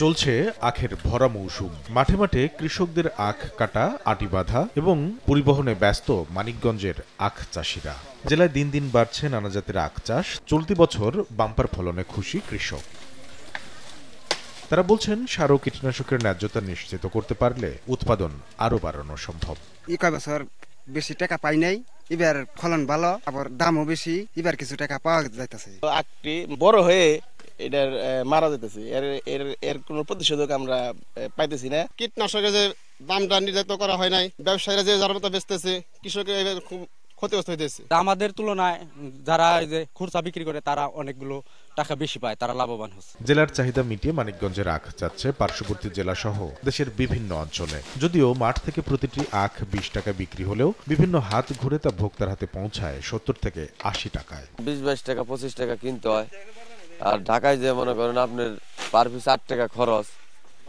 চলছে আখের ভরা মৌসুম। মাঠে মাঠে কৃষকদের আখ কাটা, আটি বাঁধা এবং পরিবহনে ব্যস্ত মানিকগঞ্জের আখ চাষিরা। জেলায় দিন দিন বাড়ছে নানা জাতের আখ চাষ। চলতি বছর বাম্পার ফলনে খুশি কৃষক। তারা বলছেন, সার ও কীটনাশকের ন্যায্যতা নিশ্চিত করতে পারলে উৎপাদন আরও বাড়ানো সম্ভব। কয় বছর বেশি টাকা পাই নাই, এবার ফলন ভালো, আবার দামও বেশি, এবার কিছু টাকা পাওয়া যাইতেছে। আখটি বড় হয়ে এটার মারা যেতেছে, এর কোনো প্রতিষেধক আমরা পাইতেছি না। কীটনাশকের যে দামটা নির্ধারিত করা হয় নাই, ব্যবসায়ীরা যে যার মতো বেচতেছে, কৃষকের খুব ক্ষতিগ্রস্ত হইতেছে। আমাদের তুলনায় যারা এই যে খুচরা বিক্রি করে তারা অনেকগুলো টাকা বেশি পায়, তারা লাভবান হচ্ছে। জেলার চাহিদা মিটিয়ে মানিকগঞ্জের আখ যাচ্ছে পার্শ্ববর্তী জেলা সহ দেশের বিভিন্ন অঞ্চলে। যদিও মাঠ থেকে প্রতিটি আখ 20 টাকা বিক্রি হলেও বিভিন্ন হাত ঘুরে তা ভোক্তার হাতে পৌঁছায় 70 থেকে 80 টাকায়। 20-22 টাকা 25 টাকা কিনতে হয়। আর ঢাকায় যে মনে করেন আপনার পার পিস 8 টাকা খরচ,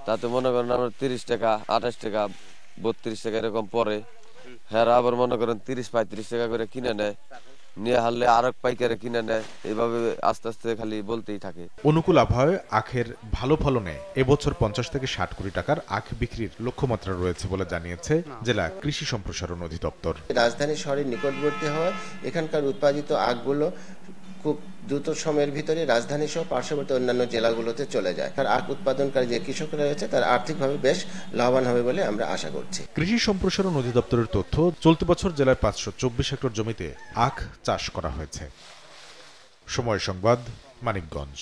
তাতে মনে করেন আপনার 30 টাকা 28 টাকা 32 টাকা এরকম পরে। হ্যাঁ, আবার মনে করেন 30-35 টাকা করে কিনে নেয়, নিয়ে হারলে আরো পাইকারে কিনে নেয়। এইভাবে আস্তে আস্তে খালি বলতেই থাকে। অনুকূল আবহাওয়ায় আখের ভালো ফলনে এবছর 50 থেকে 60 কোটি টাকার আখ বিক্রির লক্ষ্যমাত্রা রয়েছে বলে জানিয়েছে জেলা কৃষি সম্প্রসারণ অধিদপ্তর। রাজধানী শহরের নিকটবর্তী হওয়ায় এখানকার উৎপাদিত আখগুলো খুব দ্রুত সময়ের ভিতরে রাজধানী সহ পার্শ্ববর্তী অন্যান্য জেলাগুলোতে চলে যায়। তার আখ উৎপাদনকারী যে কৃষকরা রয়েছে তারা আর্থিকভাবে বেশ লাভবান হবে বলে আমরা আশা করছি। কৃষি সম্প্রসারণ অধিদপ্তরের তথ্য, চলতি বছর জেলায় 524 হেক্টর জমিতে আখ চাষ করা হয়েছে। সময় সংবাদ, মানিকগঞ্জ।